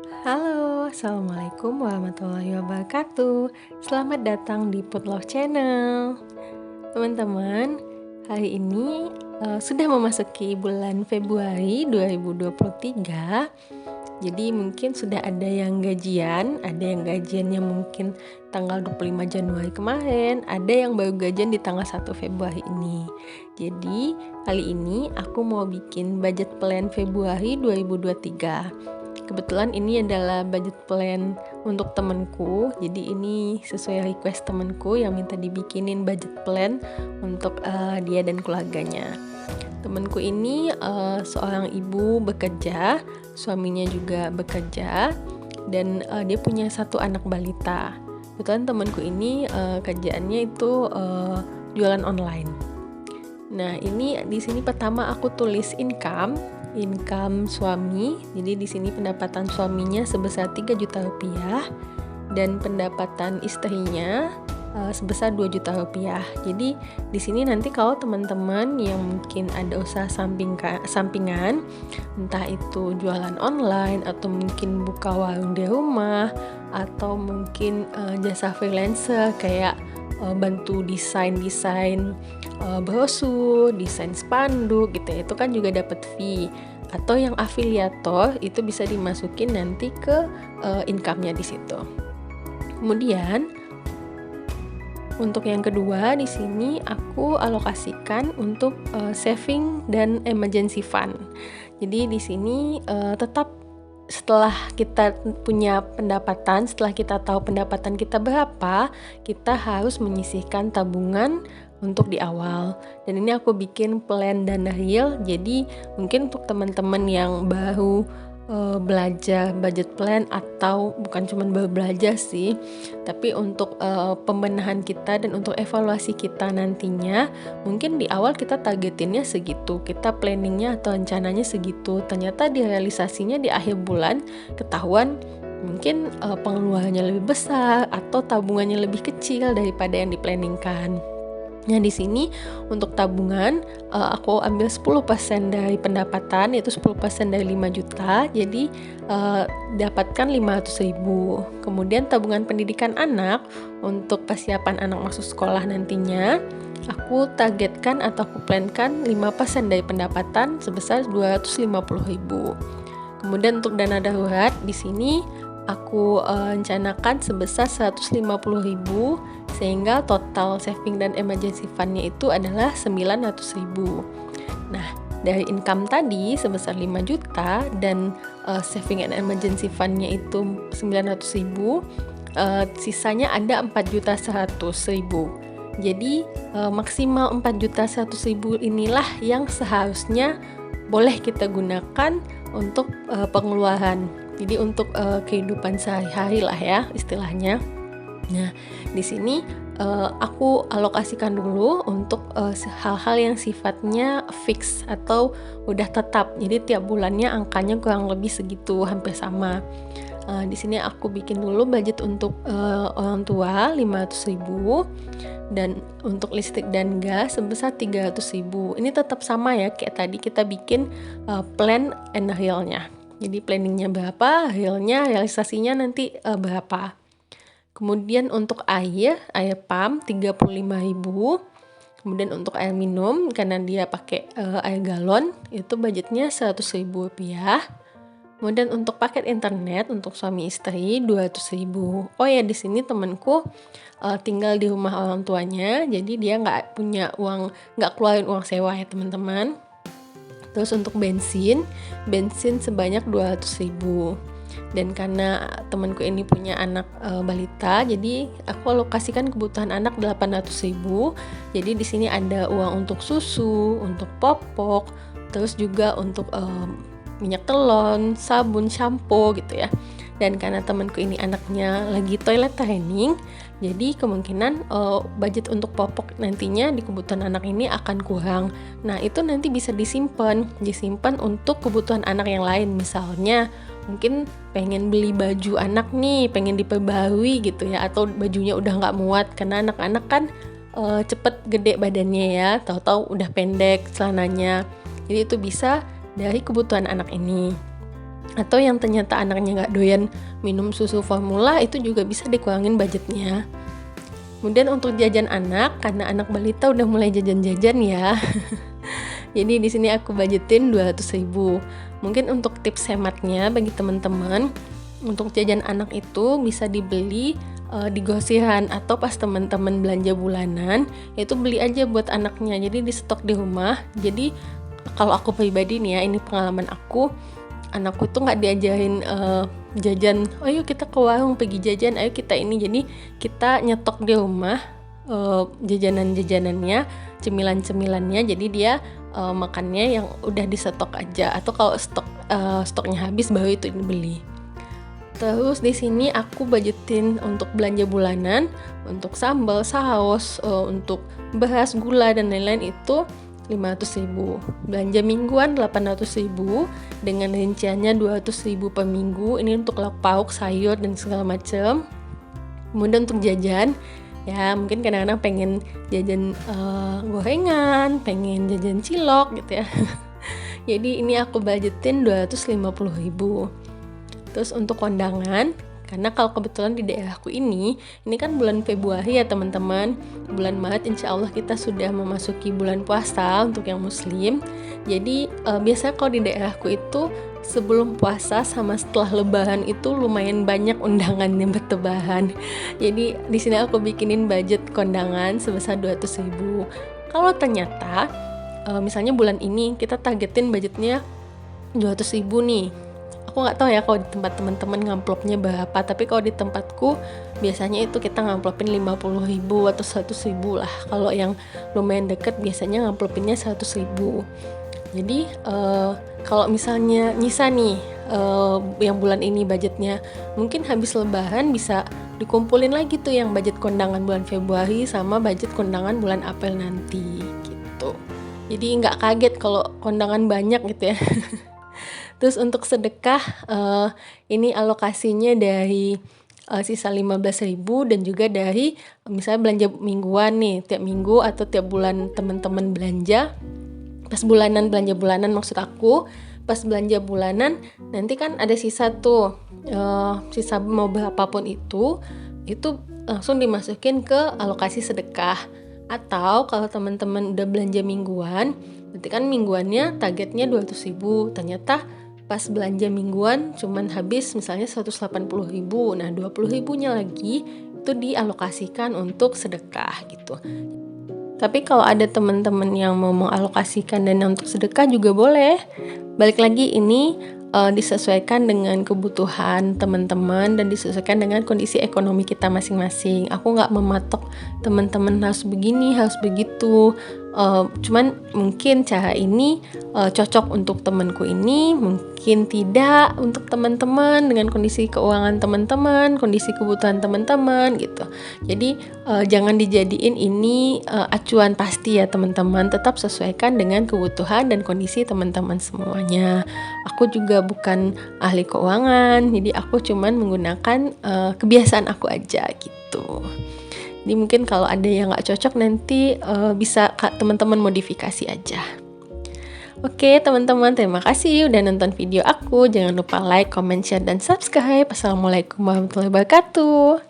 Halo, Assalamualaikum warahmatullahi wabarakatuh. Selamat datang di Putloh Channel. Teman-teman, hari ini sudah memasuki bulan Februari 2023. Jadi mungkin sudah ada yang gajiannya mungkin tanggal 25 Januari kemarin, ada yang baru gajian di tanggal 1 Februari ini. Jadi kali ini aku mau bikin budget plan Februari 2023. Kebetulan ini adalah budget plan untuk temanku, jadi ini sesuai request temanku yang minta dibikinin budget plan untuk dia dan keluarganya. Temanku ini seorang ibu bekerja, suaminya juga bekerja, dan dia punya satu anak balita. Kebetulan temanku ini kerjaannya itu jualan online. Nah, ini di sini pertama aku tulis income suami. Jadi di sini pendapatan suaminya sebesar 3 juta rupiah dan pendapatan istrinya sebesar 2 juta rupiah. Jadi di sini nanti kalau teman-teman yang mungkin ada usaha sampingan, entah itu jualan online atau mungkin buka warung di rumah atau mungkin jasa freelancer kayak bantu desain brosur, desain spanduk gitu ya, itu kan juga dapat fee. Atau yang afiliator itu bisa dimasukin nanti ke income-nya di situ. Kemudian untuk yang kedua di sini aku alokasikan untuk saving dan emergency fund. Jadi di sini tetap setelah kita punya pendapatan, setelah kita tahu pendapatan kita berapa, kita harus menyisihkan tabungan untuk di awal. Dan ini aku bikin plan dana real. Jadi mungkin untuk teman-teman yang baru belajar budget plan, atau bukan cuma baru belajar sih, tapi untuk pembenahan kita dan untuk evaluasi kita nantinya, mungkin di awal kita targetinnya segitu, kita planningnya atau rencananya segitu, ternyata di realisasinya di akhir bulan ketahuan mungkin pengeluarannya lebih besar atau tabungannya lebih kecil daripada yang diplanningkan. Nah, di sini untuk tabungan aku ambil 10% dari pendapatan, yaitu 10% dari 5 juta. Jadi dapatkan 500.000. Kemudian tabungan pendidikan anak untuk persiapan anak masuk sekolah nantinya, aku targetkan atau aku plankan 5% dari pendapatan sebesar 250.000. Kemudian untuk dana darurat di sini aku rencanakan sebesar 150.000, sehingga total saving dan emergency fund-nya itu adalah 900.000. Nah, dari income tadi sebesar 5 juta dan saving and emergency fund-nya itu 900.000, sisanya ada 4.100.000. Jadi maksimal 4.100.000 inilah yang seharusnya boleh kita gunakan untuk pengeluaran. Jadi untuk kehidupan sehari-hari lah ya istilahnya. Nah, di sini aku alokasikan dulu untuk hal-hal yang sifatnya fix atau udah tetap. Jadi tiap bulannya angkanya kurang lebih segitu, hampir sama. Di sini aku bikin dulu budget untuk orang tua 500.000 dan untuk listrik dan gas sebesar 300.000. Ini tetap sama ya kayak tadi kita bikin plan and real-nya. Jadi planningnya berapa, realisasinya nanti berapa. Kemudian untuk air pump 35.000. Kemudian untuk air minum karena dia pakai air galon itu budgetnya 100.000 rupiah. Kemudian untuk paket internet untuk suami istri 200.000. Oh ya, di sini temanku tinggal di rumah orang tuanya, jadi dia nggak keluarin uang sewa ya teman-teman. Terus untuk bensin sebanyak 200.000. Dan karena temanku ini punya anak balita, jadi aku alokasikan kebutuhan anak 800.000. Jadi di sini ada uang untuk susu, untuk popok, terus juga untuk minyak telon, sabun, shampoo gitu ya. Dan karena temanku ini anaknya lagi toilet training, jadi kemungkinan budget untuk popok nantinya di kebutuhan anak ini akan kurang. Nah, itu nanti bisa disimpan untuk kebutuhan anak yang lain. Misalnya mungkin pengen beli baju anak nih, pengen diperbarui gitu ya, atau bajunya udah nggak muat karena anak-anak kan cepet gede badannya ya, tahu-tahu udah pendek celananya. Jadi itu bisa dari kebutuhan anak ini. atau yang ternyata anaknya nggak doyan minum susu formula, itu juga bisa dikurangin budgetnya. Kemudian untuk jajan anak, karena anak balita udah mulai jajan-jajan ya. Jadi di sini aku budgetin 200.000. Mungkin untuk tips hematnya bagi teman-teman, untuk jajan anak itu bisa dibeli di grosiran atau pas teman-teman belanja bulanan, itu beli aja buat anaknya. Jadi di stok di rumah. Jadi kalau aku pribadi nih ya, ini pengalaman aku, anakku tuh nggak diajarin jajan, ayo kita ke warung pergi jajan, ayo kita ini. Jadi kita nyetok di rumah jajanan-jajanannya, cemilan-cemilannya. Jadi dia makannya yang udah disetok aja, atau kalau stoknya habis baru itu dibeli. Terus di sini aku budgetin untuk belanja bulanan, untuk sambal, saus, untuk beras, gula dan lain-lain itu 500.000. Belanja mingguan 800.000 dengan rinciannya 200.000 per minggu. Ini untuk lauk pauk, sayur dan segala macam. Kemudian untuk jajan, ya mungkin kadang-kadang pengen jajan gorengan, pengen jajan cilok gitu ya. Jadi ini aku budgetin 250.000. Terus untuk kondangan, karena kalau kebetulan di daerahku ini kan bulan Februari ya teman-teman. Bulan Maret insya Allah kita sudah memasuki bulan puasa untuk yang muslim. Jadi biasanya kalau di daerahku itu sebelum puasa sama setelah lebaran itu lumayan banyak undangan yang bertebaran. Jadi di sini aku bikinin budget kondangan sebesar 200.000. Kalau ternyata misalnya bulan ini kita targetin budgetnya 200.000 nih. Aku nggak tahu ya kalau di tempat teman-teman ngamplopnya berapa, tapi kalau di tempatku biasanya itu kita ngamplopin 50.000 atau 100.000 lah. Kalau yang lumayan deket biasanya ngamplopinnya 100.000. Jadi kalau misalnya nyisa nih yang bulan ini budgetnya, mungkin habis lebaran bisa dikumpulin lagi tuh yang budget kondangan bulan Februari sama budget kondangan bulan April nanti gitu. Jadi nggak kaget kalau kondangan banyak gitu ya. Terus untuk sedekah, ini alokasinya dari sisa 15.000 dan juga dari misalnya belanja mingguan nih, tiap minggu atau tiap bulan teman-teman belanja. Pas bulanan, belanja bulanan maksud aku, pas belanja bulanan nanti kan ada sisa tuh, sisa mau berapapun itu langsung dimasukin ke alokasi sedekah. Atau kalau teman-teman udah belanja mingguan, nanti kan mingguannya targetnya 200.000, ternyata pas belanja mingguan cuman habis misalnya 180.000, nah 20.000-nya lagi itu dialokasikan untuk sedekah gitu. Tapi kalau ada teman-teman yang mau mengalokasikan dana untuk sedekah juga boleh. Balik lagi ini disesuaikan dengan kebutuhan teman-teman dan disesuaikan dengan kondisi ekonomi kita masing-masing. Aku nggak mematok teman-teman harus begini, harus begitu. Cuman mungkin cara ini cocok untuk temanku ini, mungkin tidak untuk teman-teman dengan kondisi keuangan teman-teman, kondisi kebutuhan teman-teman gitu. Jadi jangan dijadiin ini acuan pasti ya teman-teman, tetap sesuaikan dengan kebutuhan dan kondisi teman-teman semuanya. Aku juga bukan ahli keuangan, jadi aku cuman menggunakan kebiasaan aku aja gitu. Jadi mungkin kalau ada yang nggak cocok nanti bisa teman-teman modifikasi aja. Oke teman-teman, terima kasih udah nonton video aku. Jangan lupa like, comment, share, dan subscribe. Assalamualaikum warahmatullahi wabarakatuh.